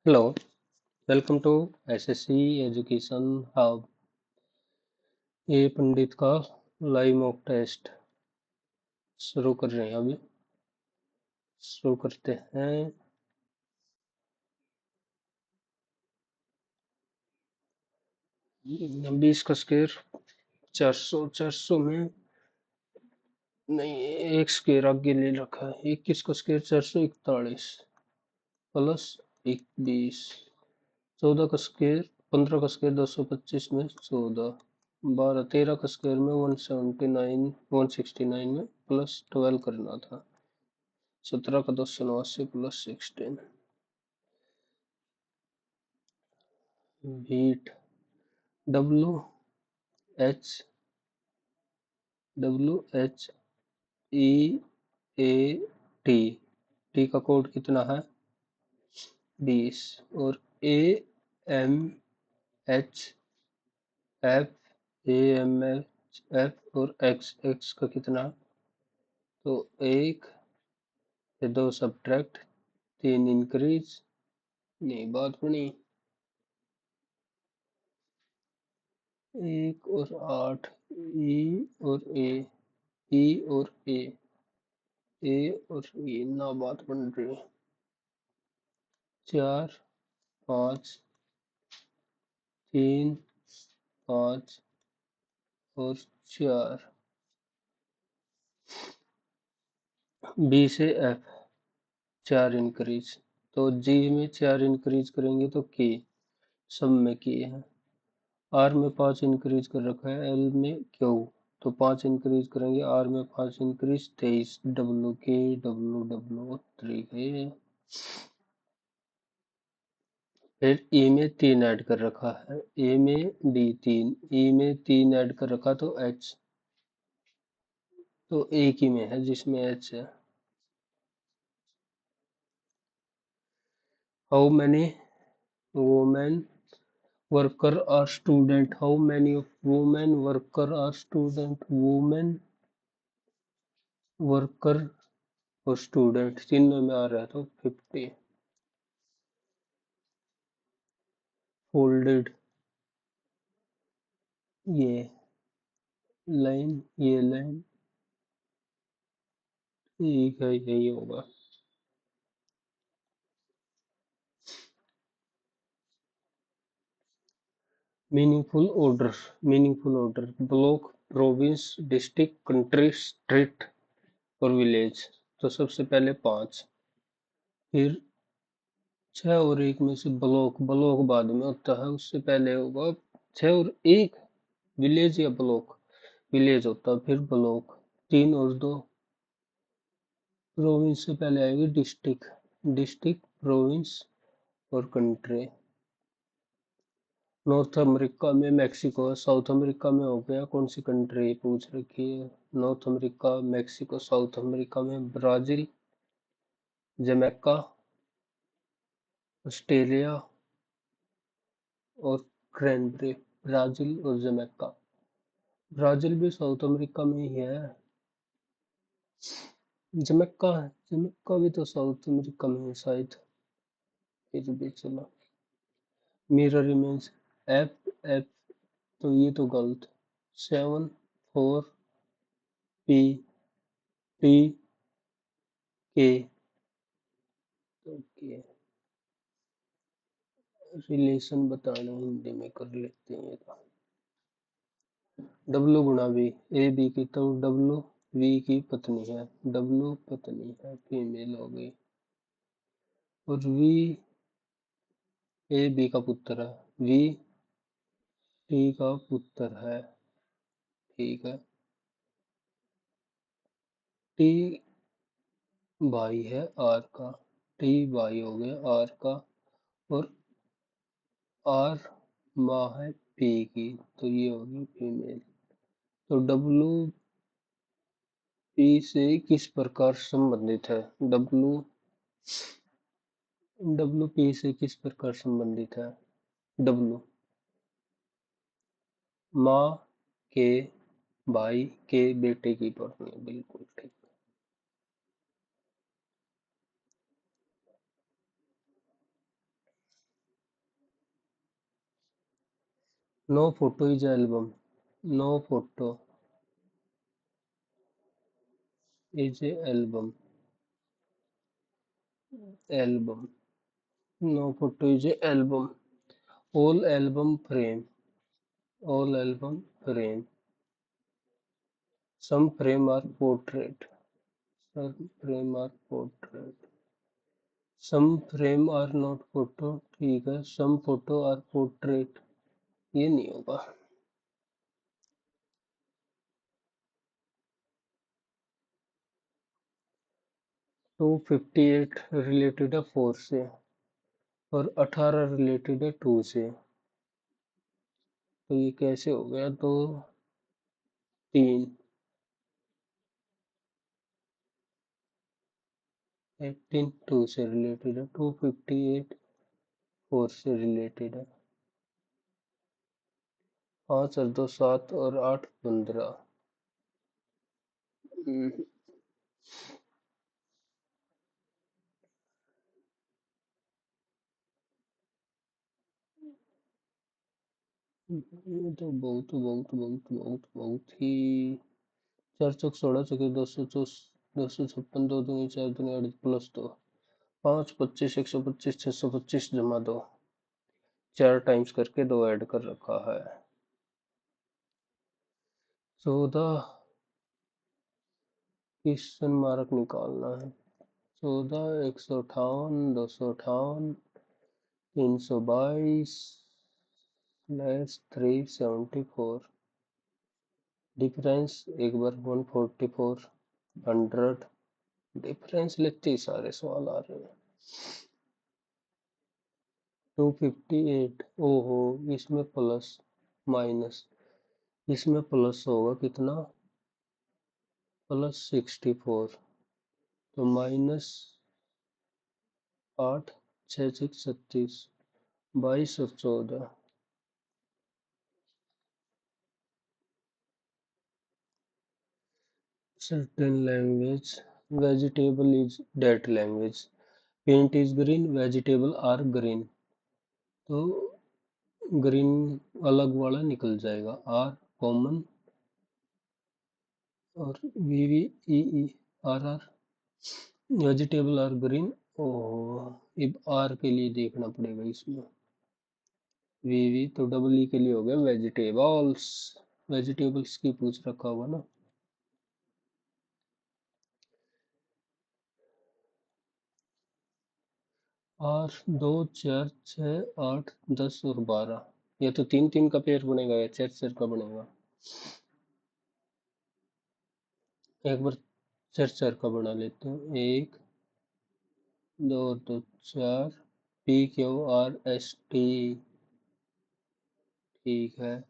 Hello, welcome to SSC Education Hub. ये पंडित का live mock test शुरू कर रहे हैं। अभी शुरू करते हैं। 20 का स्क्वायर 400 में नहीं, एक स्क्वायर आगे ले रखा है। 21 का स्क्वायर 441 प्लस 21। 14 का स्क्वायर 15 का स्क्वायर 225 में 14। 12 13 का स्क्वायर में 169 में प्लस 12 करना था। 17 का 289 plus 16। Heat WH WHEAT T का कोड कितना है 20 और AMHF और X का कितना तो 1 से 2 सब्ट्रैक्ट 3 इंक्रीज नहीं बात बनी 1 और 8 E और A और E ना बात बन रही 4 5 3 5 और 4 बी से एफ 4 इंक्रीज तो जी में 4 इंक्रीज करेंगे तो के सब में किए हैं। आर में 5 इंक्रीज कर रखा है एल में क्यू तो 5 इंक्रीज करेंगे आर में 5 इंक्रीज 23 डब्ल्यू के डब्ल्यू डब्ल्यू 3 है। फिर ई में 3 ऐड कर रखा है ए में डी 3 ई में 3 ऐड कर रखा तो एच तो एक ही में है जिसमें एच है। How many women worker or student how many of women worker or student women worker और स्टूडेंट तीनों में आ रहा है तो 50 फोल्डेड ये लाइन ठीक है यही होगा। Meaningful order block province district country state और विलेज तो सबसे पहले 5 फिर 6 और 1 में से ब्लॉक ब्लॉक बाद में होता है उससे पहले होगा 6 और 1 विलेज या ब्लॉक विलेज होता है फिर ब्लॉक 3 और 2 प्रोविंस से पहले आएगी डिस्ट्रिक्ट डिस्ट्रिक्ट प्रोविंस और कंट्री। नॉर्थ अमेरिका में मैक्सिको है साउथ अमेरिका में हो गया कौन सी कंट्री पूछ रखी है north America Mexico south America में ब्राजील जमैका ऑस्ट्रेलिया और क्रैनबेरी। ब्राजील और जमैका ब्राजील भी साउथ अमेरिका में ही है। जमैका भी तो साउथ अमेरिका में है शायद। फिर भी चलो मिरर इमेज एफ तो ये तो गलत 7 4 पी टी के तो के रिलेशन बताना हिंदी में कर लेते हैं। डब्लू गुणा बी ए बी की तो डब्लू वी की पत्नी है डब्लू पत्नी है फीमेल हो गई और वी ए बी का पुत्र है वी टी का पुत्र है ठीक है। टी भाई है आर का टी भाई हो गया आर का और आर माँ है पी की तो ये होगी फीमेल। तो डब्लू पी से किस प्रकार संबंधित है डब्लू पी से किस प्रकार संबंधित है डब्लू माँ के भाई के बेटे की पत्नी बिल्कुल ठीक। No photo is album, no photo is album, album, no photo is album, all album frame, all album frame, some frame are portrait, some frame are portrait, some frame are not photo, ठीक है, सम photo are portrait, ये नहीं होगा। 258 related है 4 से और 18 related है 2 से, तो ये कैसे हो गया? दो, तीन, 18 2 से रिलेटेड है, 258 4 से रिलेटेड है। पाँच और दो सात और आठ 15। ये तो बहुत बहुत बहुत बहुत बहुत ही। चार चौक 16 चौके 224, 256, दो दूनी चार दूनी आठ प्लस दो, 5 25 125 625 जमा दो, चार टाइम्स करके दो ऐड कर रखा है। 14 क्वेश्चन मार्क निकालना है। 14 158 258 322 374, डिफरेंस एक बार 144 100, डिफरेंस लेते ही सारे सवाल आ रहे हैं। 258, ओहो, इसमें प्लस माइनस, इसमें प्लस होगा कितना? +64, तो -8 6 6 36, 22 और 14। Certain language, vegetable is that language, paint is green, vegetable are green, तो ग्रीन अलग वाला निकल जाएगा, आर कॉमन और V V E E R R, vegetable are green. Oh, अब आर के लिए देखना पड़ेगा इसमें, वी वी तो डबल ई के लिए हो गया वेजिटेबल्स, वेजिटेबल्स की पूछ रखा होगा ना। आठ दो चार छः 8 10 और 12, ये तो तीन तीन का पेयर बनेगा या चार चार का बनेगा? एक बार चार चार का बना लेते हैं, एक दो दो चार, PQRST, ठीक है,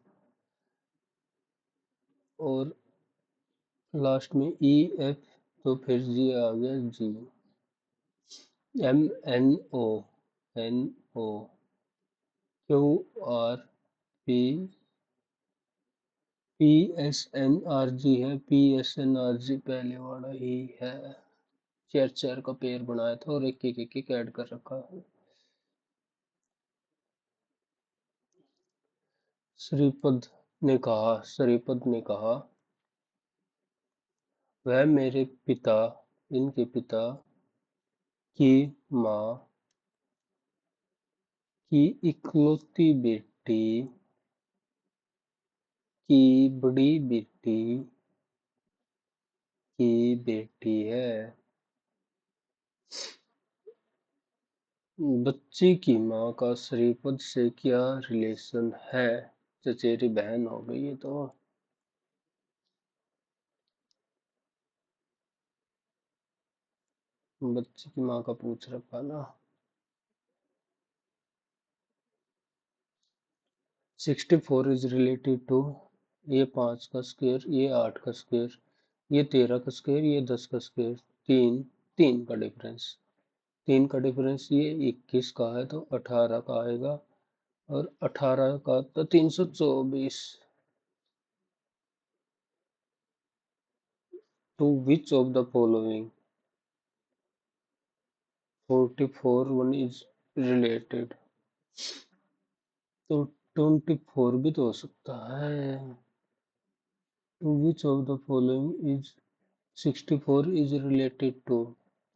और लास्ट में EF, तो फिर जी आ गया, जी, MNO, NO, QRP, PSNRG है, PSNRG पहले वाला ही है। चार चार का पेयर बनाया था और एक एक एक ऐड कर रखा है। श्रीपद ने कहा, वह मेरे पिता, इनके पिता की माँ की इकलौती बेटी की बड़ी बेटी की बेटी है। बच्ची की माँ का श्रीपद से क्या रिलेशन है? चचेरी बहन हो गई है तो। बच्ची की माँ का पूछ रखा ना। 64 इज रिलेटेड टू, ये 5 का स्क्वायर, ये 8 का स्क्वायर, ये 13 का स्क्वायर, ये 10 का स्क्वायर, तीन, तीन का डिफरेंस, तीन का डिफरेंस, ये 21 का है तो 18 का आएगा, और 18 का तो 324। To which of the following 44 one is related, तो 24 भी तो हो सकता है। Which of the following is 64 is related to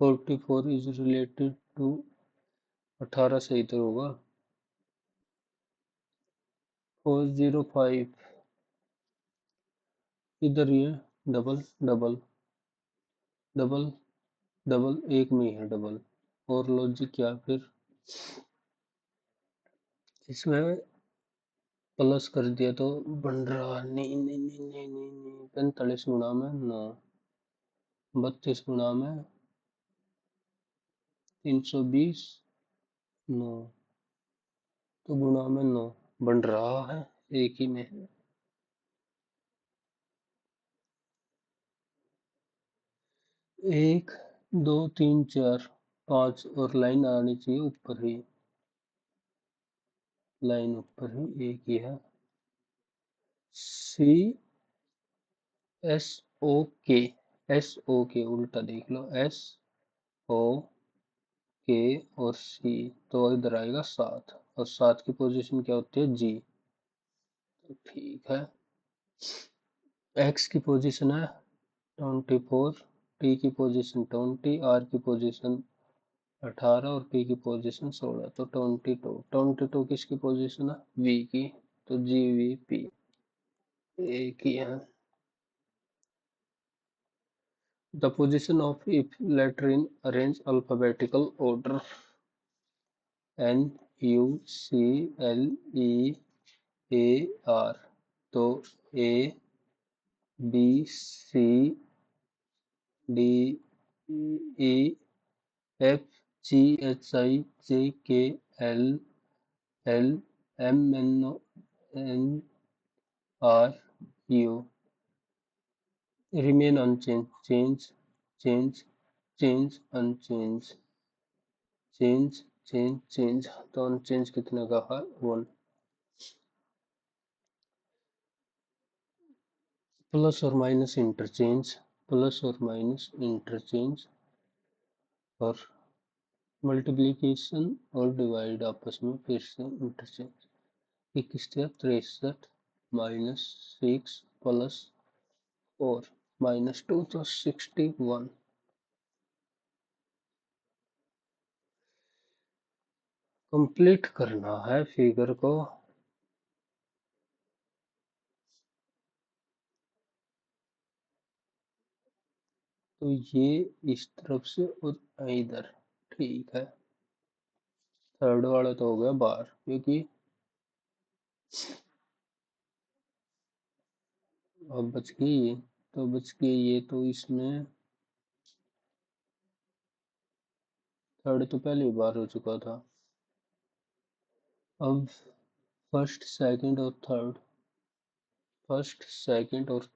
44 is related to 18 सही तो होगा। 405 इधर ये डबल डबल डबल डबल एक में ही है डबल। और लॉजिक क्या फिर इसमें प्लस कर दिया तो बन रहा नहीं नहीं नहीं नहीं नहीं नहीं 45 गुणा में 9 32 गुणा में 320 9 तो गुणा में 9 बन रहा है एक ही में। 1 2 3 4 5 और लाइन आनी चाहिए ऊपर ही। लाइन ऊपर ही एक ही है। सी एस ओ के एस ओ के उल्टा देख लो एस ओ के और सी तो इधर आएगा 7 और 7 की पोजीशन क्या होती है जी। तो ठीक है एक्स की पोजीशन है 24 टी की पोजीशन 20 आर की पोजीशन 18 और पी की पोजीशन 16 तो 22 किसकी पोजीशन है वी की तो जी वी पी एक ही है। The position of if letter in arrange alphabetical order N U C L E A R तो A B C D E F G H I J K L L M N N R U remain unchanged change change unchanged change तो unchange कितने का है 1 plus और minus interchange और multiplication और divide आपस में फिर से इंटरचेंज 63 -6 +4 -2 तो 61 कंप्लीट करना है फिगर को। तो ये इस तरफ से और इधर ठीक है। थर्ड वाला तो हो गया बाहर क्योंकि अब बच गई ये तो बच गई ये तो इसमें थर्ड तो पहले ही बार हो चुका था। अब फर्स्ट सेकंड और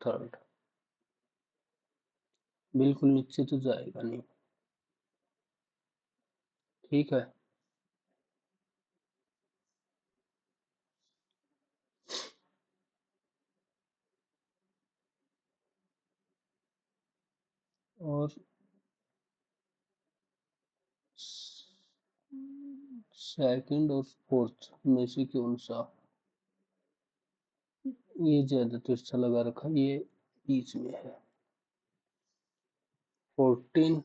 थर्ड बिल्कुल नीचे तो जाएगा नहीं। ठीक है और सेकंड और फोर्थ में से कौन सा ये ज्यादा तिरछा लगा रखा ये बीच में है 14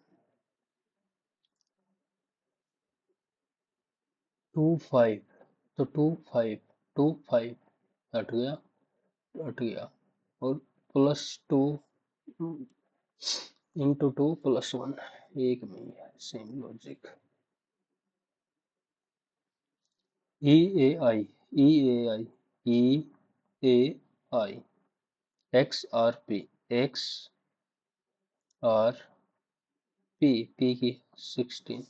2 5 तो 2 5 हट गया और +2 इंटू 2 + 1 एक में ही है same logic. E A I E A I E A I X R P X R P की 16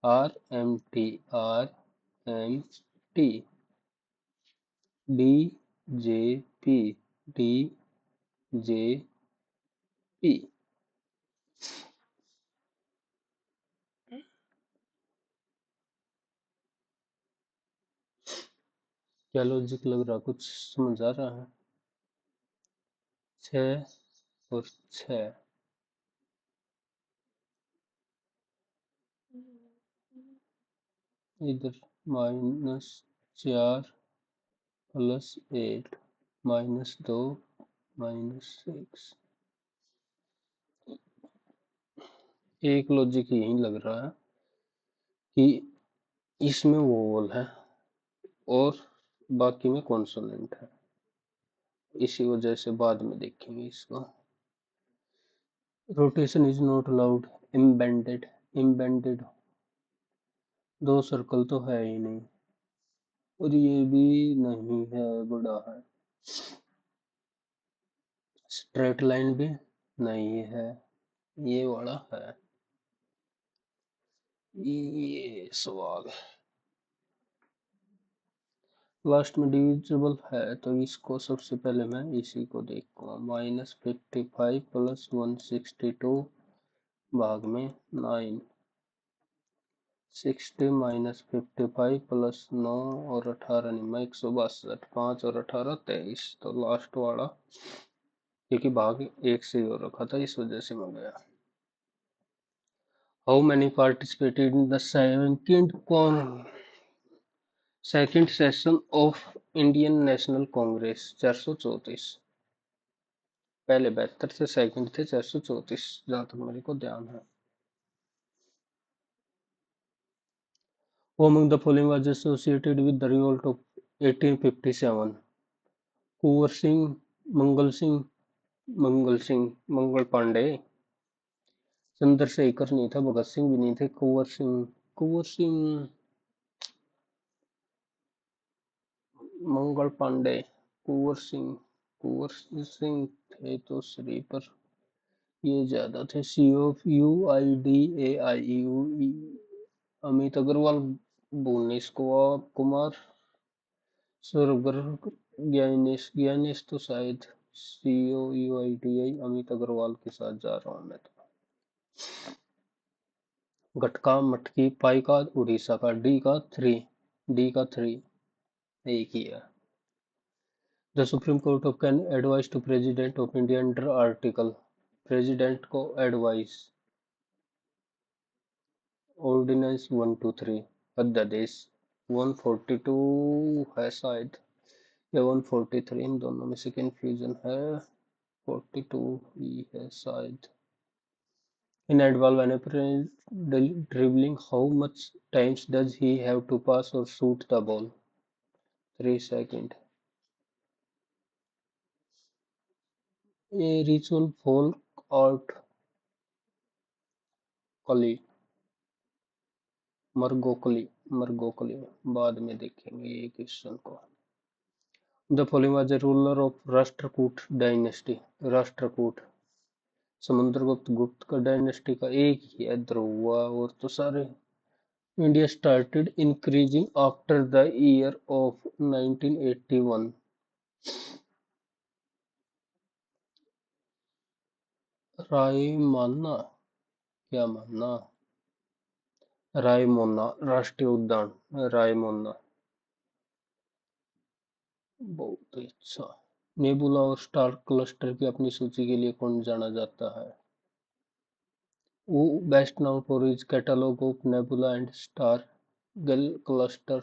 R M T D J P D J P क्या लॉजिक लग रहा कुछ समझ आ रहा है 6 और 6 इधर -4 +8 -2 -6। एक लॉजिक यही लग रहा है कि इसमें वोवल है और बाकी में कॉन्सोनेंट है, इसी वजह से बाद में देखेंगे इसको। रोटेशन इज नॉट अलाउड, इम्बेंडेड, इम्बेंडेड दो सर्कल तो है ही नहीं, और ये भी नहीं है, बड़ा है। स्ट्रेट लाइन भी नहीं है, ये वाला है। ये सवाल लास्ट में डिविजिबल है, तो इसको सबसे पहले मैं इसी को देखूंगा। -55 + 162 भाग में 9, 60 -55 + 9 और 18 नहीं, मैं 162, 5 और 18 23, तो लास्ट वाला क्योंकि भाग एक से ही हो रखा था इस वजह से मैं गया। How many participated in the second session of Indian national Congress? 434। पहले 72 थे, सेकंड थे 434, जहां तक मेरे को ध्यान है। Who among the following was associated with the revolt of 1857? Kunwar Singh, Mangal Pandey, Chandrashekhar नहीं था, भगत सिंह भी नहीं थे, कुंवर सिंह, मंगल पांडे, कुंवर सिंह थे तो श्री पर ये ज्यादा थे। COUIDAIU, अमित अग्रवाल, भुवनेश कुमार, सौरभ ज्ञानेश तो शायद COUIDI अमित अग्रवाल के साथ जा रहा हूँ मैं तो। गटका मटकी पाई का उड़ीसा का, डी का 3 एक ही है। The Supreme Court of can advise to president of India under article, president को एडवाइस, ऑर्डिनेंस 123, अध्यादेश 142 है शायद या 143, इन दोनों में से कंफ्यूजन है, 42 ही है शायद। In handball, when a player dribbling, how much times does he have to pass or shoot the ball? 3 seconds. A ritual folk art कली, मरगोकली बाद में देखेंगे ये क्वेश्चन को। The following was the ruler of Rashtrakuta dynasty, Rashtrakuta Samudragupta का dynasty का एक ही है, ध्रुव और तो सारे। India started increasing after the year of 1981, Raimona, क्या मानना, रायमोना राष्ट्रीय उद्यान, रायमोना, बहुत अच्छा। नेबुला और स्टार क्लस्टर की अपनी सूची के लिए कौन जाना जाता है? वो best known for his catalogue of nebula and star cluster.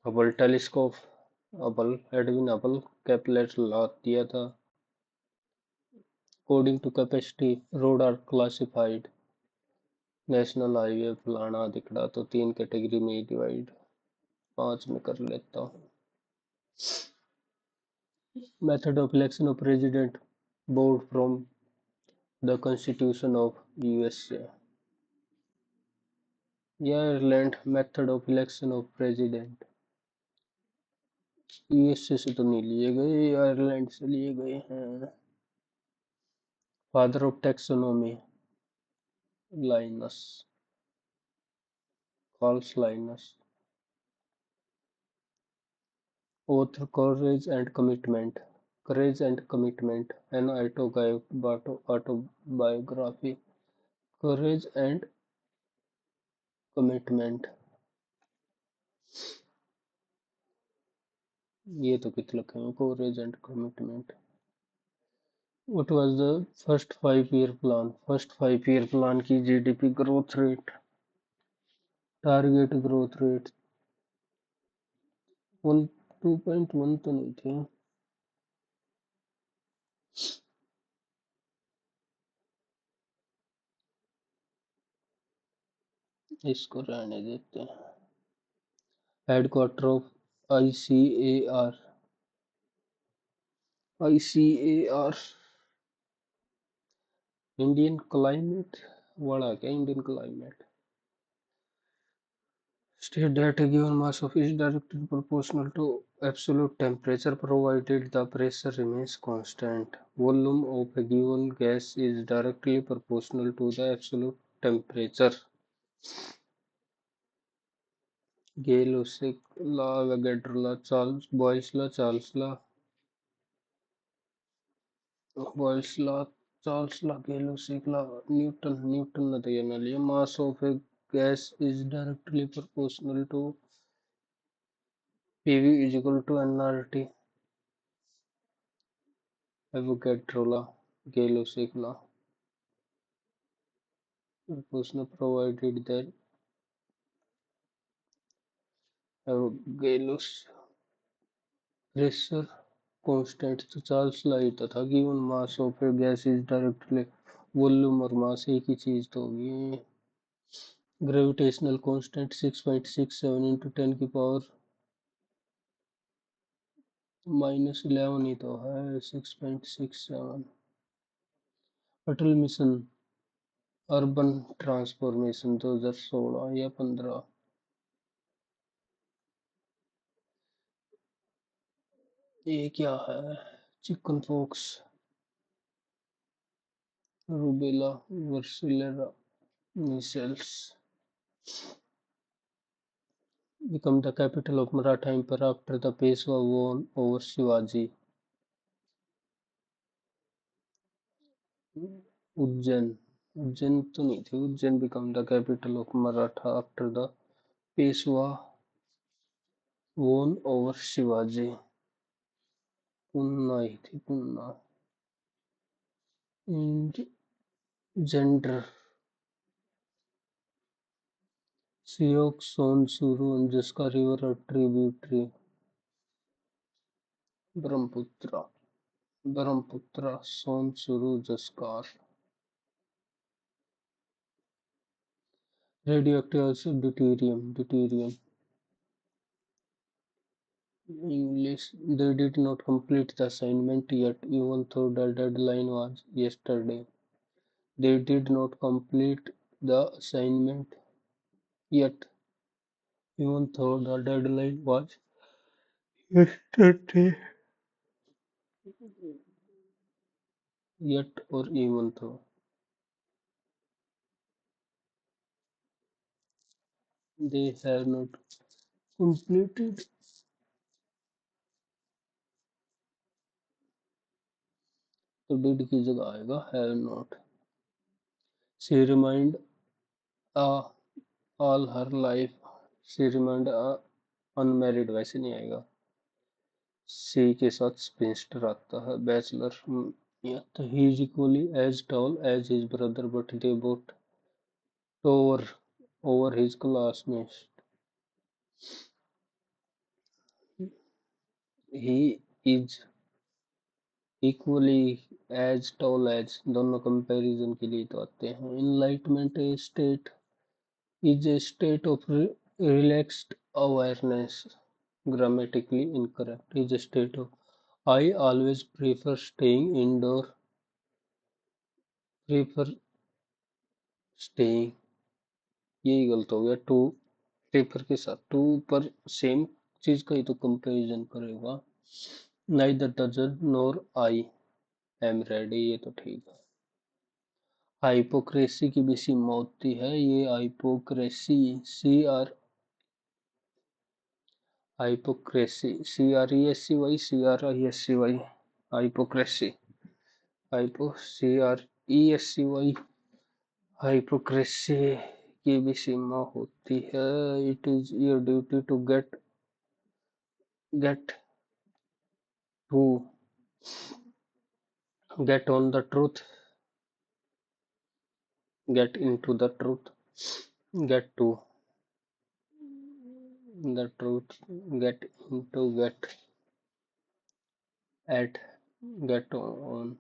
Hubble telescope, Edwin Hubble, Kepler ला दिया था। According to capacity road are classified, national highway फलाना दिखड़ा, तो 3 कैटेगरी में ही डिवाइड, 5 में कर लेता हूँ। Method of election of president borrowed from the Constitution of USA. Ireland method of election of president, USA से तो नहीं लिए गए, आयरलैंड से लिए गए हैं। Father of taxonomy, Linnaeus, Carls Linnaeus. Author courage and commitment, courage and commitment, an autobiography, courage and commitment। ये तो कितने लिखे हैं, courage and commitment। What was the first 5 year plan? First 5 year plan की GDP growth rate, target growth rate 2.1 तो नहीं थे। इसको रहने देते हैं। Headquarter of ICAR। ICAR Indian climate वाला क्या, Indian climate state that a given mass of is directly proportional to absolute temperature provided the pressure remains constant. Volume of a given gas is directly proportional to the absolute temperature. Gale Lussac law, Avogadro law, Boyle's law, Charles law, Gale Lussac law, Newton the mass of a gas is directly proportional to PV is equal to nRT. Avogadro law, Gale Lussac law. Proportional provided that Gauss pressure constant तो Charles ला ही तो था given mass of A gas is directly volume और मास एक ही चीज तो होगी। Gravitational constant 6.67 into 10 की power -11 ही तो है 6.67। अटल मिशन अर्बन ट्रांसफॉर्मेशन 2016 या 15। ये क्या है, chicken pox, rubella, varicella, measles. Become the capital of Maratha Empire after the Peshwa won over Shivaji. Ujjain, Ujjain तो नहीं थी, Ujjain become the capital of Maratha after the Peshwa won over Shivaji. पुन्ना ही थी, पुन्ना। Gender, Siok Son Suru and जिसका river और tributary Brahmaputra, Brahmaputra सोन सुरु जस्कार। Radioactive also deuterium। English, they did not complete the assignment yet, even though the deadline was yesterday. They did not complete the assignment yet, even though the deadline was yesterday. Yet or even though. They have not completed। तो did की जगह आएगा have not। She remained a all her life। She remained a unmarried, वैसे नहीं आएगा। सी के साथ sphincter आता है, bachelor. he is equally as tall as his brother, but they both over his classmates. He is equally as tall as, दोनों comparison के लिए तो आते हैं। Enlightenment state is a state of relaxed awareness। Grammatically incorrect, is a state of I always prefer staying indoor, prefer staying, यही गलत हो गया। टू पेपर के साथ टू पर सेम चीज का ही तो कंपैरिजन करेगा। Neither doesn't nor I am ready, ये तो ठीक है। हाइपोक्रेसी की भी सीमा होती है, ये hypocrisy hypocrisy CRESCY hypocrisy, CRESCY hypocrisy की भी सीमा होती है। It is your duty to get to get on the truth, get into the truth, get to the truth, get into, get at, get on.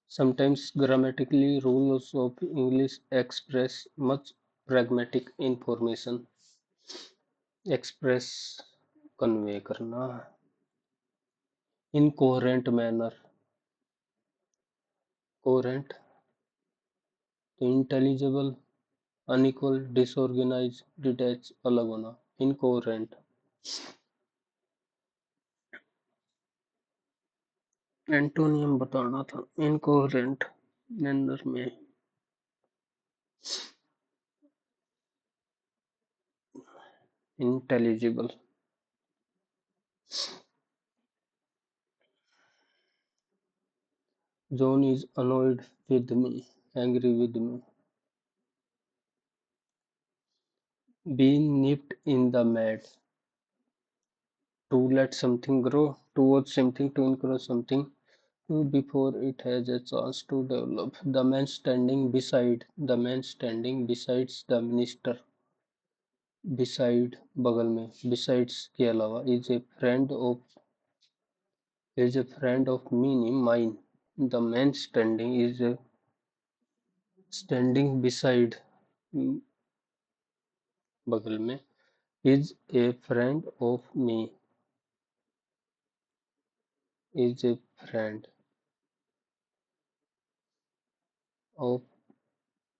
Sometimes grammatically rules of English express much pragmatic information. Express convey करना incoherent manner. Coherent तो intelligible, unequal, disorganized, detached, अलग होना. Incoherent. Antonym बताना था. Incoherent manner में intelligible. John is annoyed with me, angry with me. Being nipped in the mud. To let something grow, towards something, to encourage something before it has a chance to develop. The man standing besides the minister. Beside बगल में, besides के अलावा, is a friend of mine. The man standing beside बगल में is a friend of me. Is a friend of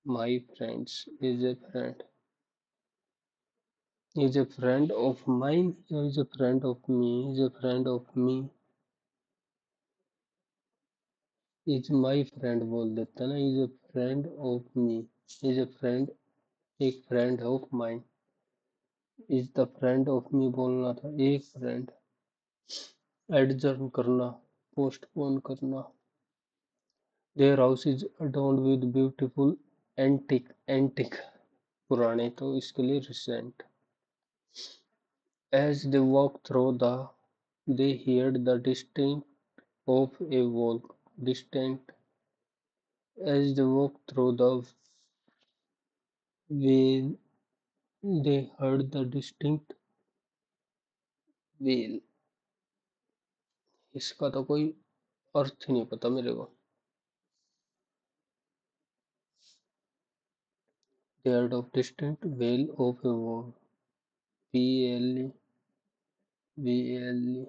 my friends. Is a friend of mine. Is a friend of me. Is a friend of me. Is my friend बोल देता ना. Is a friend of me. Is a friend, एक friend of mine. Is the friend of me बोलना था. एक friend. Adjourn करना, postpone करना. Their house is adorned with beautiful antique पुराने, तो इसके लिए recent. As they walked through they heard the distinct of a walk. Distant. As they walked through the vale, they heard the distinct wail. इसका तो कोई अर्थ ही नहीं पता मेरे को. They heard of distinct wail of a wall. P-L-E, V-L-E.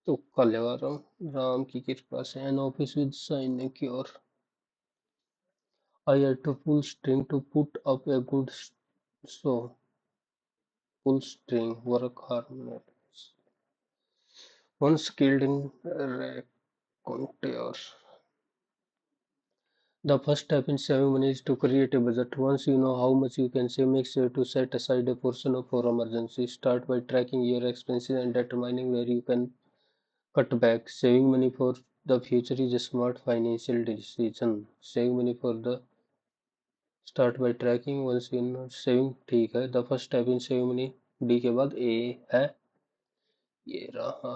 तुक्का लगा रहा हूँ, राम की कृपा से. An office with sinecure. I had to pull string to put up a good show. Pull string, work hard. One skilled in raconteur. The first step in saving money is to create a budget. Once you know how much you can save, make sure to set aside a portion for emergency. Start by tracking your expenses and determining where you can cut back. Saving money for the future is a smart financial decision. Saving money for the Start by tracking once you know saving. ठीक है. The first step in saving money, D के बाद A है, ये रहा.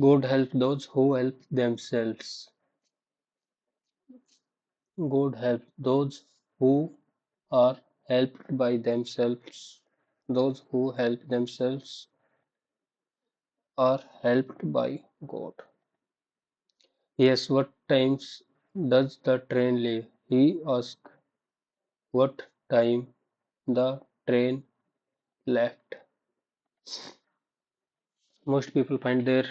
God help those who help themselves. God help those who are helped by themselves. Those who help themselves are helped by God. Yes, what times does the train leave? He asked. What time the train left? Most people find their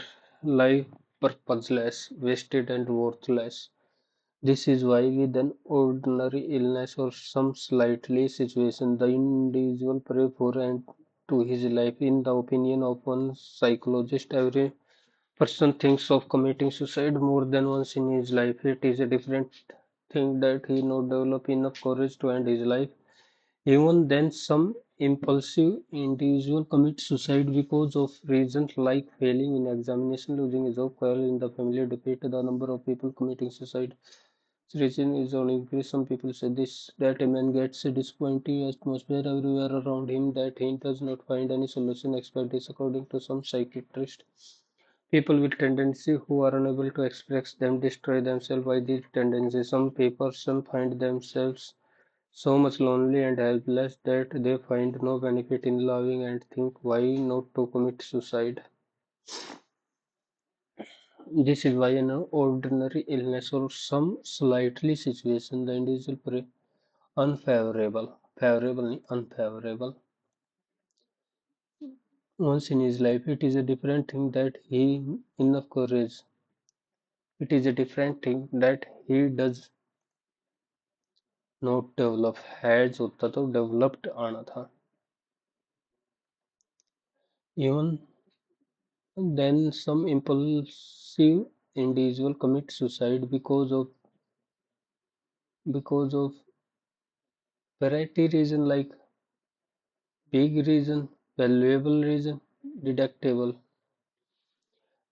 life purposeless, wasted, and worthless. This is why, with an ordinary illness or some slightly situation, the individual pray for end to his life. In the opinion of one psychologist, every person thinks of committing suicide more than once in his life. It is a different thing that he not develop enough courage to end his life. Even then, some impulsive individual commit suicide because of reasons like failing in examination, losing a job, quarrel in the family, defeat. The number of people committing suicide reason is on increase. Some people say this that a man gets a disappointing atmosphere everywhere around him, that he does not find any solution except this. According to some psychiatrists, people with tendency who are unable to express them destroy themselves by these tendencies. Some people find themselves so much lonely and helpless that they find no benefit in loving and think why not to commit suicide. This is why an ordinary illness or some slightly situation the individual unfavorable, favorable, unfavorable once in his life. It is a different thing that he enough courage. It is a different thing that he does not develop. Has होता तो developed आना था. Even then, some impulsive individual commit suicide because of variety reason, like big reason, valuable reason, deductible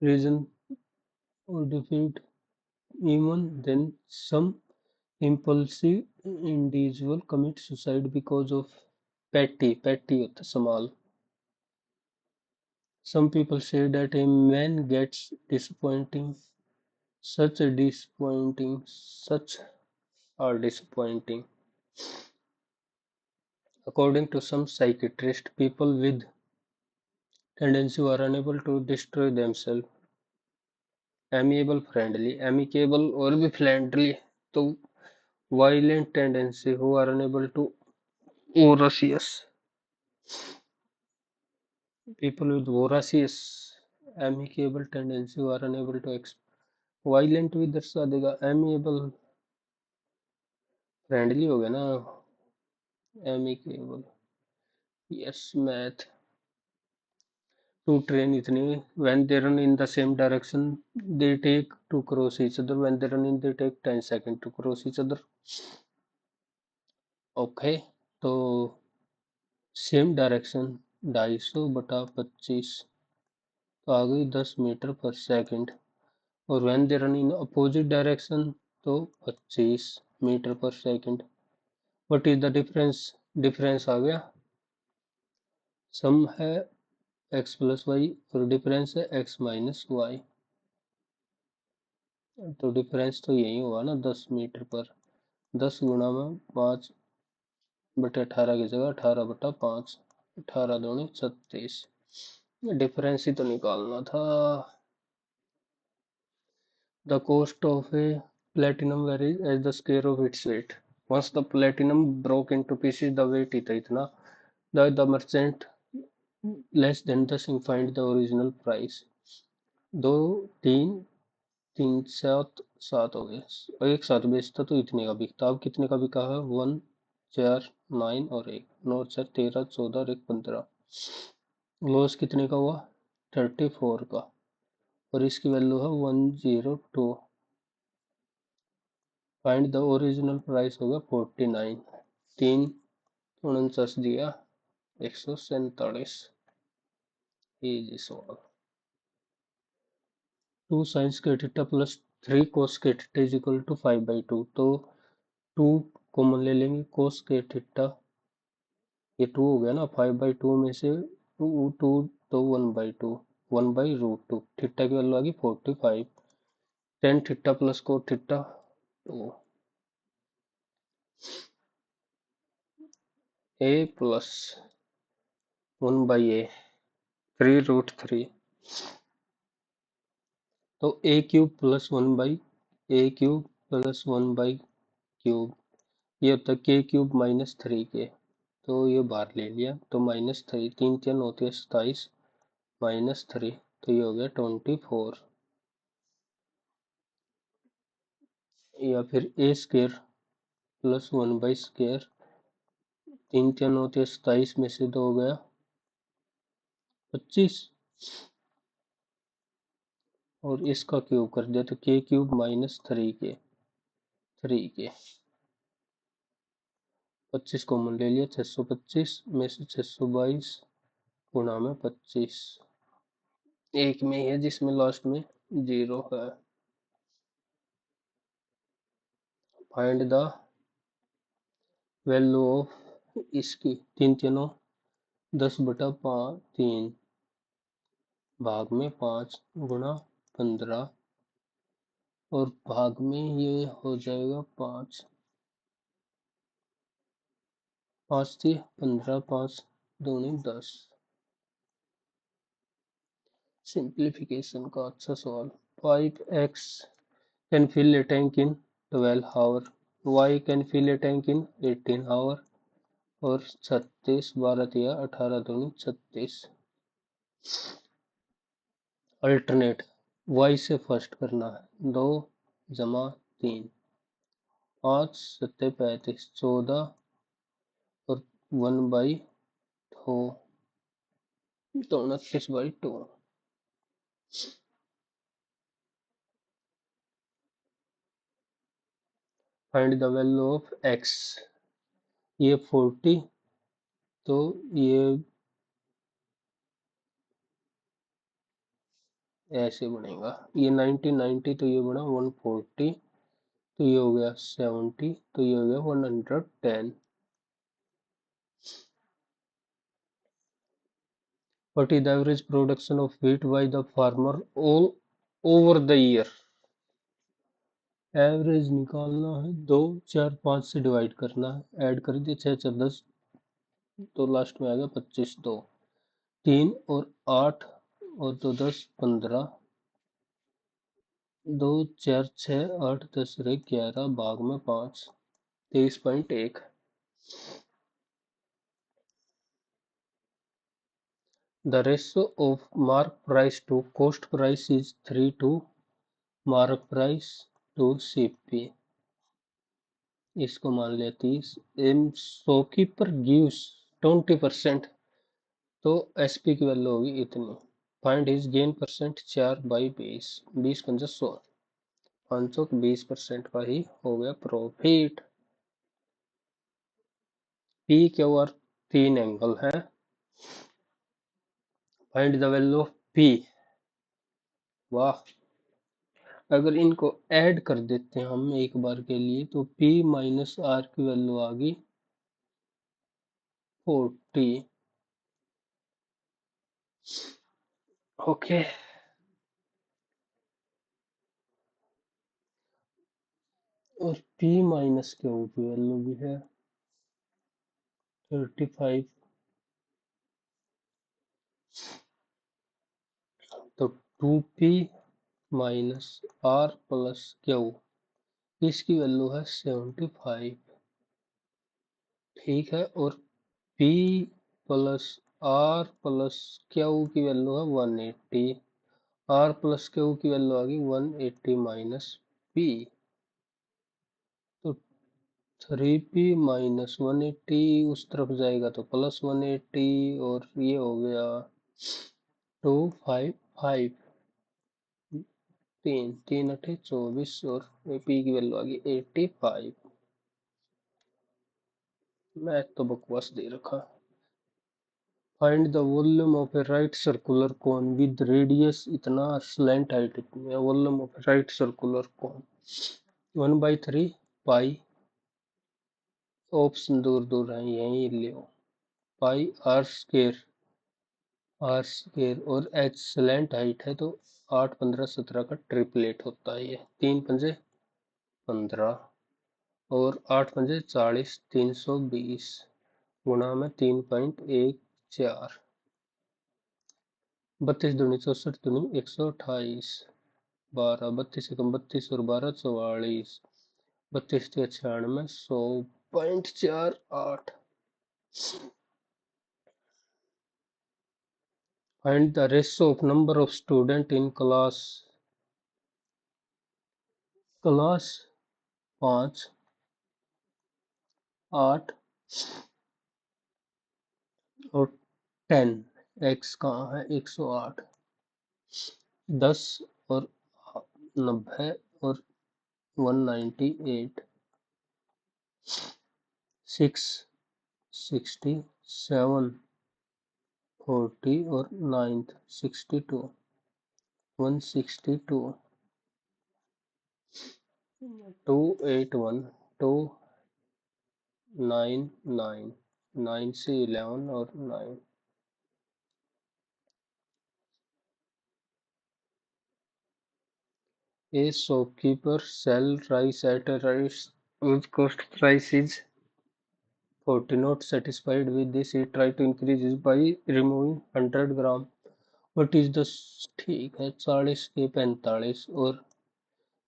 reason, or defeat. Even then, some impulsive individual commit suicide because of petty होता small. Some people say that a man gets disappointing, such are disappointing. According to some psychiatrists, people with tendency are unable to destroy themselves. Amicable और भी friendly, तो violent tendency who are unable to voracious. People with voracious amicable tendency who are unable to violent भी दर्शा देगा. Amiable friendly हो गया ना. Amicable. Yes, math. Two train itni when they run in the same direction they take to cross each other. When they run in they take 10 seconds to cross each other. Okay, तो same direction 250/25 तो आ गई 10 metre per second. और when they run in opposite direction तो 25 metre per second. What is the difference? Difference आ गया. Sum है x plus Y और डिफरेंस है x माइनस वाई. तो डिफरेंस तो यही हुआ ना 10 मीटर पर. 10 गुणा में 5/18 की जगह 18/5. 18 दूनी 36. डिफरेंस ही तो निकालना था. The cost of a platinum varies as the scale of its weight. Once the platinum broke into pieces, the weight इतना इतना, the merchant less than the find the original price. दो तीन तीन सात सात हो गए. और एक साथ बेचता तो इतने का बिकता. अब कितने का बिका है? 1 4 9 और 1 9 4 13 14 और 1 15. लॉस कितने का हुआ? 34 का. और इसकी वैल्यू है 102. फाइंड द ओरिजिनल प्राइस होगा 49. 3 49 दिया 147. इजी सवाल. 2 साइंस के थीटा प्लस 3 कोस के थीटा इज इक्वल टू 5/2. तो 2 कॉमन ले लेंगे. कोस के थीटा ये 2 हो गया ना. 5/2 में से 2 तो 1/2. 1/√2. थीटा की वैल्यू आ गई 45. Tan theta plus cot theta तो a प्लस 1/a 3√3. तो a क्यूब प्लस 1/a³ + 1/³ ये होता है k क्यूब माइनस 3k. तो ये बाहर ले लिया तो -3. 3 3 होती है 27 -3 तो ये हो गया 24. या फिर a² प्लस 1/². 3 3 होती है 27 में से 2 हो गया 25. और इसका क्यूब कर दिया तो k cube minus 3k 25 common ले लिया. 625 में से 622 गुणा में 25. एक में ही है जिसमें लास्ट में 0 है. फाइंड द वैल्यू ऑफ इसकी, तीन तीनों 10/3 भाग में 5 गुणा 15 और भाग में ये हो जाएगा 5, 5 थी 15, 5 दूनी 10। सिंप्लीफिकेशन का अच्छा सवाल। 5x can fill a tank in 12 hour, y can fill a tank in 18 hour और 36 12 या 18 दूनी 36। अल्टरनेट, y से फर्स्ट करना है। 2 जमा 3, 5 सत्ते 35, 14 और 1/2 तो 29/2। Find the value of x, ये 40 तो ये ऐसे बनेगा, ये 90 90 तो ये बना 140 तो ये हो गया 70 तो ये हो गया 110। What is the average production of wheat by the farmer all over the year? Average निकालना है, 2 4 5 से डिवाइड करना है, ऐड कर दिए 6 4 10 तो लास्ट में आ गया 25, 2 3 और 8 और 2 10 15, 2 4 6 8 10 11 भाग में 5 23.1। The ratio of mark price to cost price is 3 to mark price to CP। इसको मान लिया 30। शॉपकीपर गिव्स 20% तो एसपी की वैल्यू होगी इतनी। फाइंड हिज गेन परसेंट 4/20, 20 पंजा 100, 500 20% का ही हो गया profit. P Q R 3 angle है। Find the value of P. वाह, अगर इनको ऐड कर देते हैं हम एक बार के लिए तो P माइनस आर की वैल्यू आ गई 40। ओके, और P माइनस क्यू की वैल्यू भी है 35 तो 2P minus R plus Q, इसकी वैल्यू है 75। ठीक है, और P plus R plus Q की वैल्यू है 180, आर प्लस क्यू की वैल्यू आ गई 180 माइनस P तो 3P माइनस 180 उस तरफ जाएगा तो प्लस 180 और ये हो गया 255, 3 3 अठे 24 और P की वैल्यू आ गई 85। मैं तो बकवास दे रखा। Find the volume of A right circular cone with radius इतना, स्लैंट हाइट इतनी है। Volume of right circular cone 1/3 pi, option दूर दूर है यही ले, पाई आर स्क्वायर, आर स्क्वायर और एच स्लैंट हाइट है तो 8 15 17 का ट्रिपलेट होता है ये। 3 पंजे 15 और 8 पंजे 40, 320 गुणा में 3.14, 32 दूनी 64 दूनी 128, 12 32 एकम 32 और 12 44, 32 96 100.48। Find the ratio of number of student in class, class 5 8 और 10, x कहाँ है 108, 10 और 90 और 198, 6 67 40 और 9 62 162 281 9 9 9 से 11 और 9। A shopkeeper sell rice at a rice whose cost price is 40. Not satisfied with this, he tried to increase it by removing 100 gram. What is the ठीक है 40 के 45 और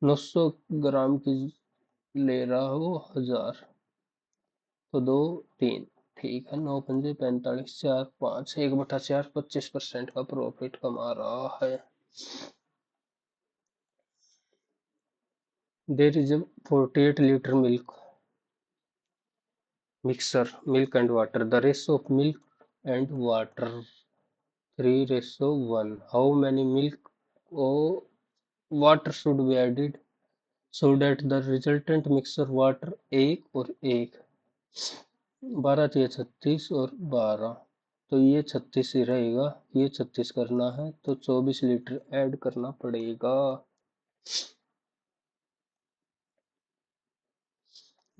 900 ग्राम की ले रहा हो 1000 तो 2 3 ठीक है 9 पंजे 45 4 5 1/4 25% का प्रॉफिट कमा रहा है। There is a 48 liter milk mixer, milk and water. The ratio of milk and water 3:1. How many milk or water should be added so that the resultant mixture water एक और एक 12 तो ये 36 और 12 तो ये 36 ही रहेगा, ये 36 करना है तो 24 लीटर ऐड करना पड़ेगा।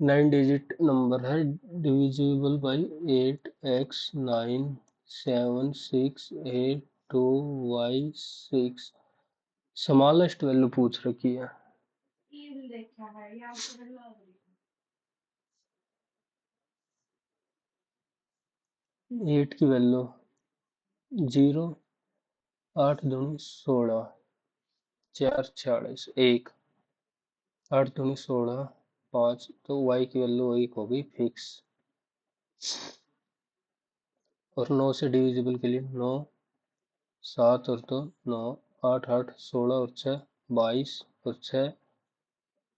9 डिजिट नंबर है divisible by 8x9 7 6 8 2y6 smallest value पूछ रखी है। 8 की वैल्यू 0 8 दूनी 16 4 46 1 8 दूनी 16 5 तो y की वैल्यू 1 होगी फिक्स और 9 से डिविजिबल के लिए 9 7 और 2 9 8 8 16 और 6 22 और 6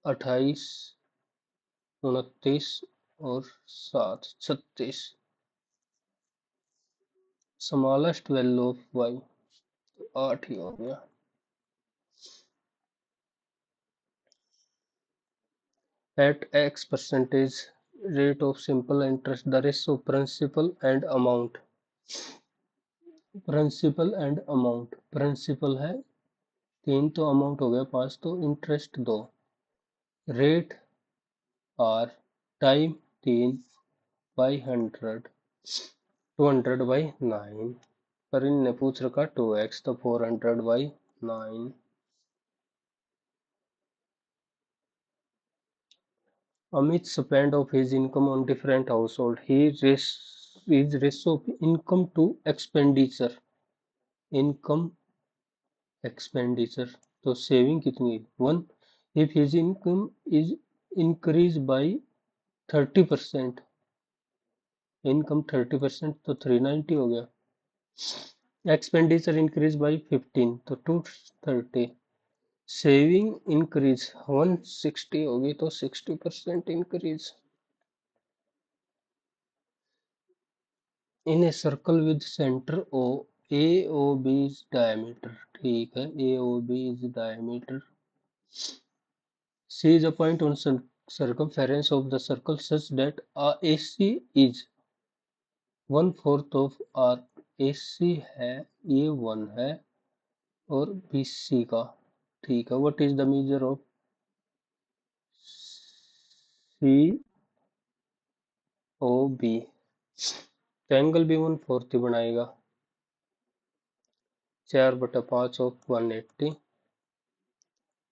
28 29 और 7 36 स्मॉलेस्ट वैल्यू ऑफ y 8 ही हो गया। At X percentage rate of simple interest, the ratio of principal and amount principal है 3 तो अमाउंट हो गया 5 तो interest 2 rate R time 3 by 100 200 by 9 पर इनने पूछ रखा 2x तो 400 by 9। Amit spent of his income on different household. His ratio of income to income expenditure तो सेविंग कितनी 1 if his income is increased by 30% income 30% तो 390 हो गया एक्सपेंडिचर इंक्रीज बाय 15 तो 230 सेविंग इंक्रीज 160 होगी तो 60% increase in a circle with centre O AOB is diameter ठीक है AOB is diameter C is a point on circumference of the circle such that AC is 1/4 of R AC है ये 1 है और BC का ठीक है what is the measure of COB तो एंगल भी 1/4 ही बनाएगा 4/5 ऑफ 180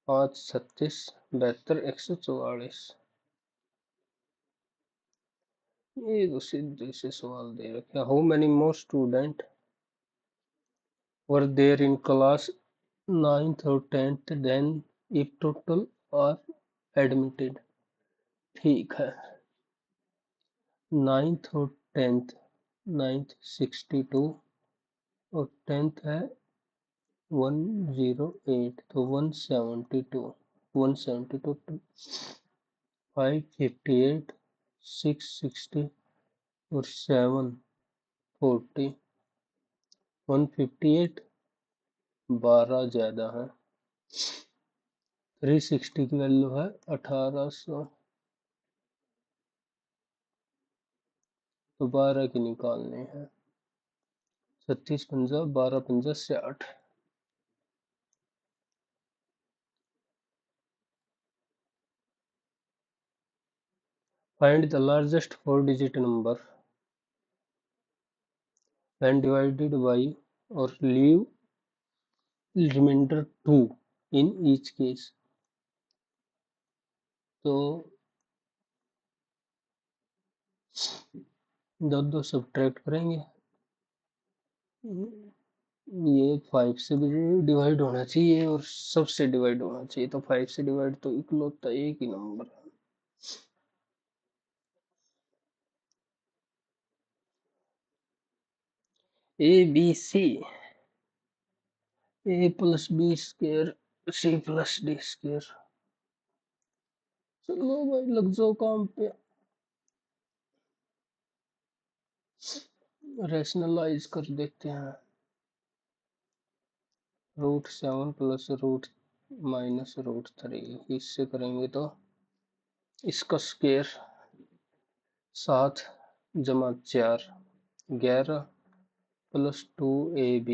5 36 72 144 ये तो सीधे से सवाल दे रखा how many more student were there in class 9th और 10th then if total are admitted ठीक है 9th और 10th 9th 62 और 10th है 108 तो 172 558 660 और 740 158 12 ज्यादा है 360 की वैल्यू है 1800 तो 12 की निकालनी है 36 पंजा 12 पंजा 60 Find the largest four-digit number when divided by or leave remainder 2 in each case. तो दो सब्ट्रैक्ट करेंगे, ये 5 से भी डिवाइड होना चाहिए और सबसे डिवाइड होना चाहिए, तो 5 से डिवाइड तो इकलौता एक ही नंबर है। A B C, A plus B square C plus D square. चलो भाई लग जाओ काम पे, रैशनलाइज कर देते हैं। √7 प्लस रूट माइनस √3, इससे करेंगे तो इसका स्क्वायर 7 जमा 4 11 प्लस 2ab।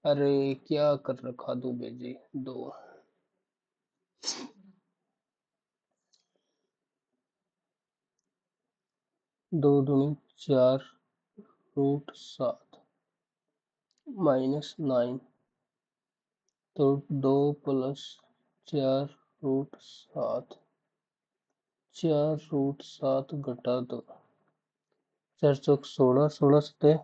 अरे क्या कर रखा दुबे जी, 2 2 दूनी 4 √7 माइनस 9, तो 2 प्लस 4 √7, 4 √7 घटा 2, 4 चौक 16, 16 सतह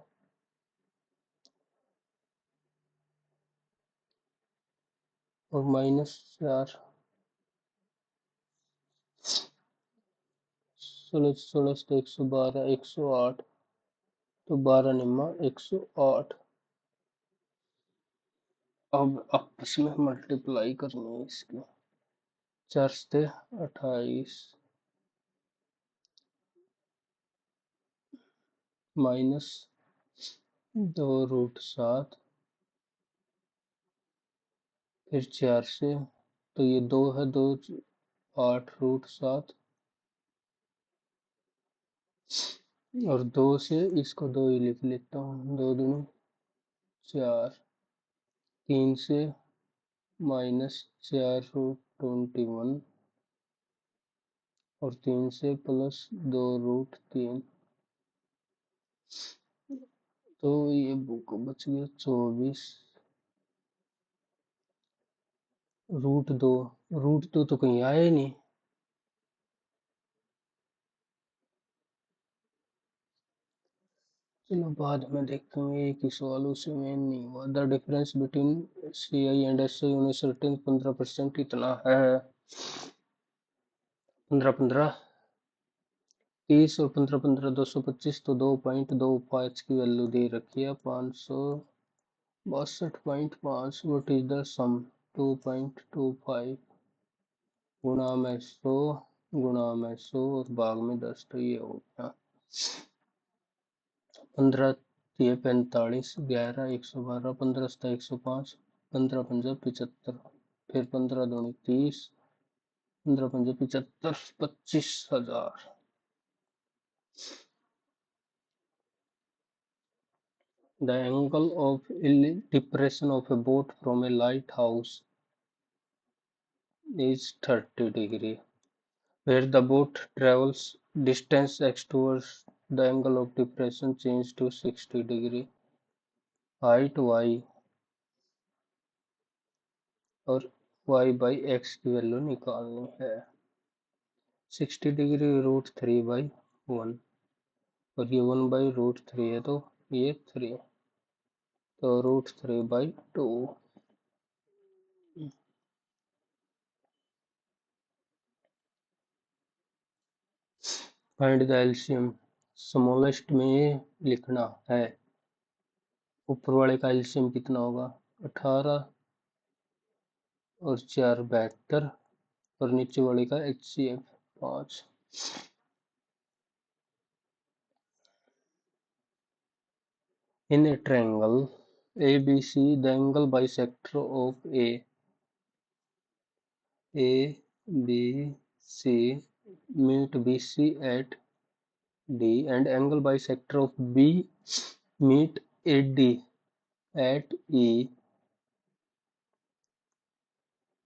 और माइनस 4, 16 16 सतह 112, 108, तो 12 निम्मा 108। अब आपस में मल्टीप्लाई करनी है इसकी, 4 सतह 28 माइनस 2 √7, फिर 4 से, तो ये 2 है, 2 8 √7 और 2 से इसको 2 ही लिख लेता हूँ, 2 दूनी 4, 3 से माइनस 4√21 और 3 से प्लस 2√3, तो ये बुक बच गया 24 √2, √2 तो कहीं आया ही नहीं। चलो बाद में देखेंगे, एक ही सवाल उसे में नहीं हुआ। The difference between CI and SI यून सर्टेन 15% इतना है, 15 30 और 15 225, तो 2.25 की वैल्यू दे रखी है, 562.5। व्हाट इज द सम, 2.25 गुणा में 100 गुणा में 100 और भाग में 10, तो ये हो गया 15 ये 45, 11 112, 15 सता 105, 15 पंजा 75, फिर 15 दूनी 30, 15 पंजा 75, 25,000। The angle of depression of a boat from a lighthouse is 30 degree. Where the boat travels distance x towards, the angle of depression changes to 60 degree. Height y और y by x की value निकालनी है। 60 degree √3/1 और ये 1/√3 है, तो ये 3, तो √3/2। फाइंड द एलसीएम, स्मॉलेस्ट में लिखना है। ऊपर वाले का एलसीएम कितना होगा, 18 और 4 72, और नीचे वाले का HCF 5। In A triangle ABC, the angle bisector of ABC meet BC at D, and angle bisector of B meet AD at E,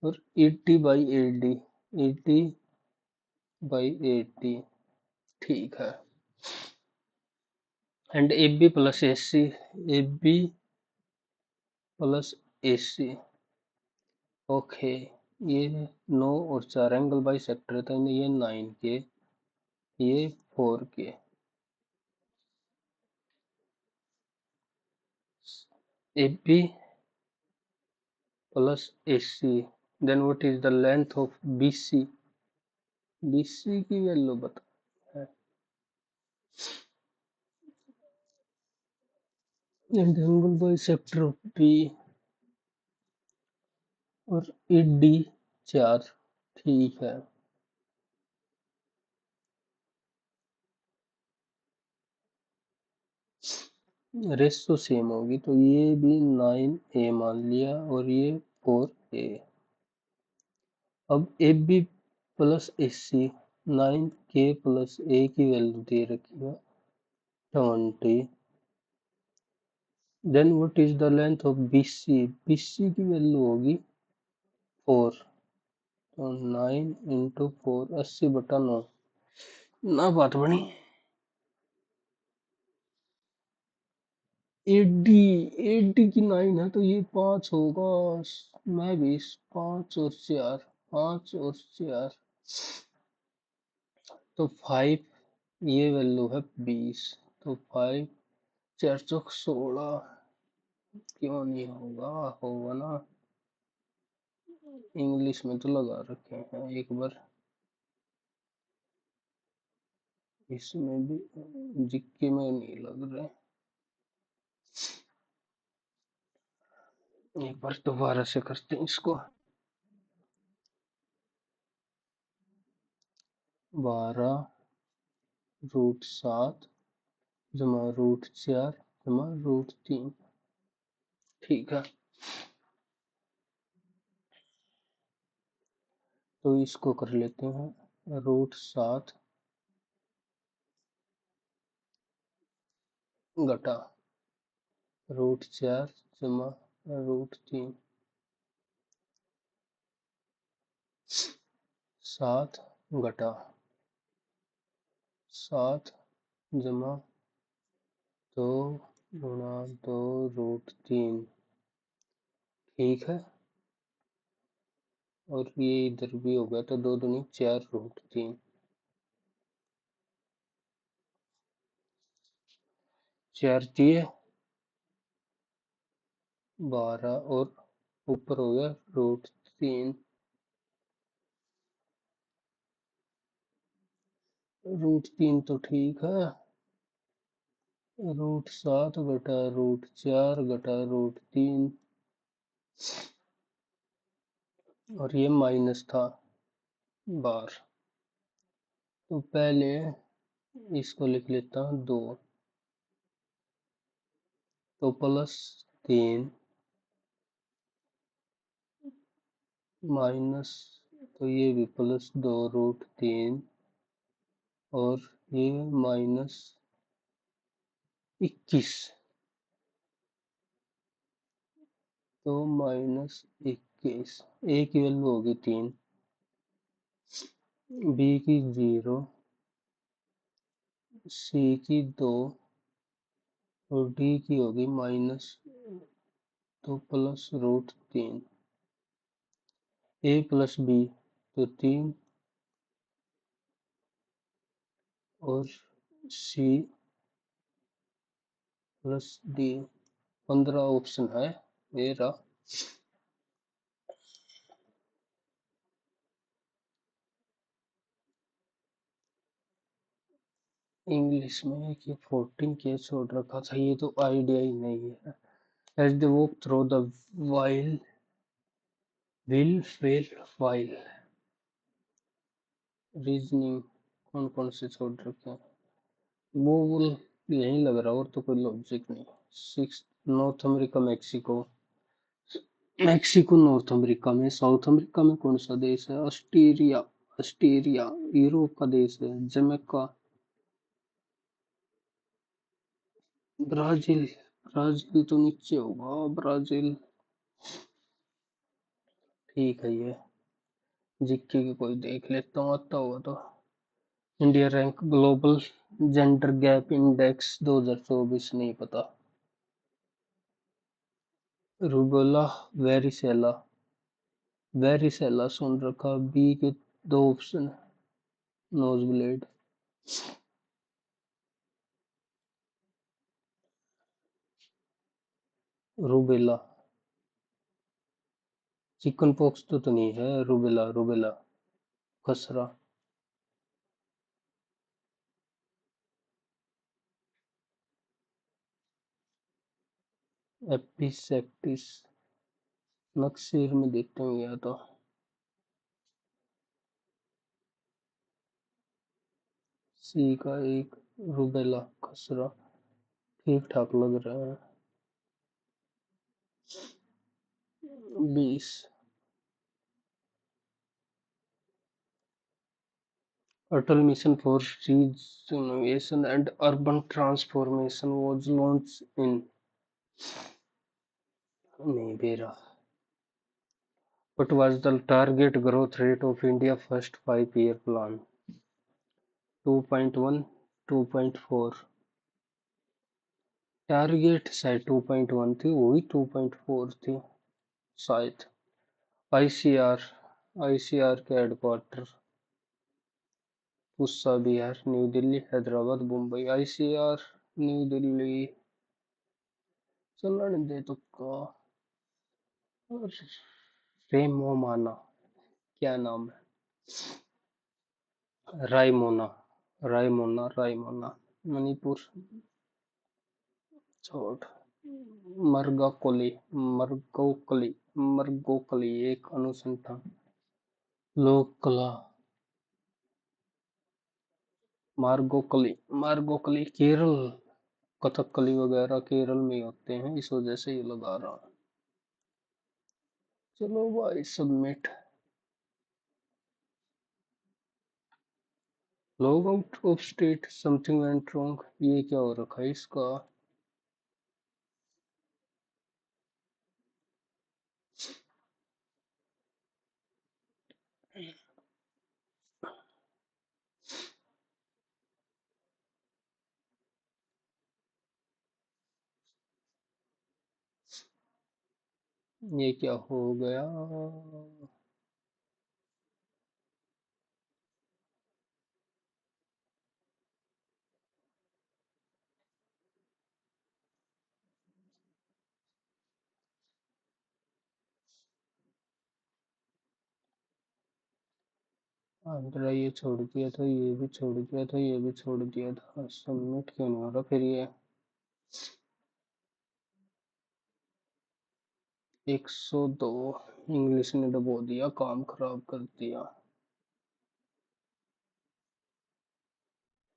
और ET by AD, ET by 80। ठीक है। And A B plus A C, A B plus A C. Okay, ये 9 और 4 angle by sector था, ये 9 के, ये 4 के। A B plus AC, then what is the length of BC? BC की वैल्यू बता है, and angle bisector of B और ED 4। ठीक है, रेशो सेम होगी तो ये भी 9A मान लिया और ये 4A। अब A B plus A C, 9K plus A की वैल्यू दे रखी है 20। Then what is the length of BC? BC की वैल्यू होगी 4, तो 9 इंटू 4, 80/9 ना बात बनी। एडी, एडी की 9 है तो ये 5 होगा। मैं 20, 5 और 4, 5 और 4 तो 5, ये वैल्यू है 20, तो 5 4 चौक 16। क्यों नहीं होगा, होगा ना। इंग्लिश में तो लगा रखे हैं एक बार, इसमें भी जिक्के में नहीं लग रहे। एक बार दोबारा से करते हैं इसको। 12√7 जमा √4 जमा √3। ठीक है, तो इसको कर लेते हैं √7 घटा √4 जमा √3। 7 घटा 7 जमा 2 गुणा 2√3। ठीक है, और ये इधर भी हो गया तो 2 दूनी 4√3। 4 दिए 12 और ऊपर हो गया √3। √3 तो ठीक है, √7 घटा √4 घटा √3, और ये माइनस था बार, तो पहले इसको लिख लेता हूँ 2, तो +3 माइनस, तो ये भी +2√3 और ये -21, तो -21। ए की वैल्यू होगी 3, बी की 0, सी की 2 और डी की होगी माइनस, तो +√3। ए प्लस बी तो 3 और सी प्लस डी, 15 ऑप्शन है मेरा। इंग्लिश में कि 14 के छोड़ रखा था, ये तो आइडिया ही नहीं है। As they walk through the while will fail while, reasoning कौन कौन से छोड़ रखे हैं, वो यही लग रहा, और तो कोई लॉजिक नहीं। 6 north America, Mexico, Mexico north America में। साउथ अमेरिका में कौन सा देश है? ऑस्ट्रेलिया, ऑस्ट्रेलिया यूरोप का देश है। जमैका, ब्राजील, ब्राजील तो नीचे होगा, ब्राजील। ठीक है, ये जीके की कोई देख लेता हूँ, आता होगा तो। India rank global gender gap index 2024 नहीं पता। रूबेला वेरिसेला, वेरिसेला सुन रखा। बी के दो option. Nose blade. Rubella. Chicken pox तो नहीं है। Rubella rubella. खसरा। एपिसेक्टिस। नक्शेर में देखते हैं या तो। सी का एक। रूबेला खसरा। ठीक ठाक लग रहा है। 20। Atal mission for regeneration and urban transformation was launched in। नहीं बेरा। What was the target growth rate of India first 5 year plan? 2.1, 2.4। Target शायद 2.1 थी, वही 2.4 थी शायद। आईसीआर। आईसीआर के headquarter Pusa Bihar, new Delhi, Hyderabad, Mumbai. ICR new Delhi. चलन दे तुक्का। रेमोमाना। क्या नाम है? रायमोना। रायमोना रायमोना। मणिपुर। छोड़। मरगाकोली। मरगोकली। मरगोकली एक अनुसंधान। लोक कला। मार्गोकली। मार्गोकली केरल। कथकली वगैरह केरल में होते हैं, इस वजह से ये लगा रहा हूँ। चलो भाई submit. Log out of state something went wrong. ये क्या हो रखा है इसका? ये क्या हो गया? आंध्रा ये छोड़ दिया था, ये भी छोड़ दिया था, ये भी छोड़ दिया था। सबमिट क्यों नहीं हो रहा फिर ये? 102। इंग्लिश ने दबो दिया, काम खराब कर दिया।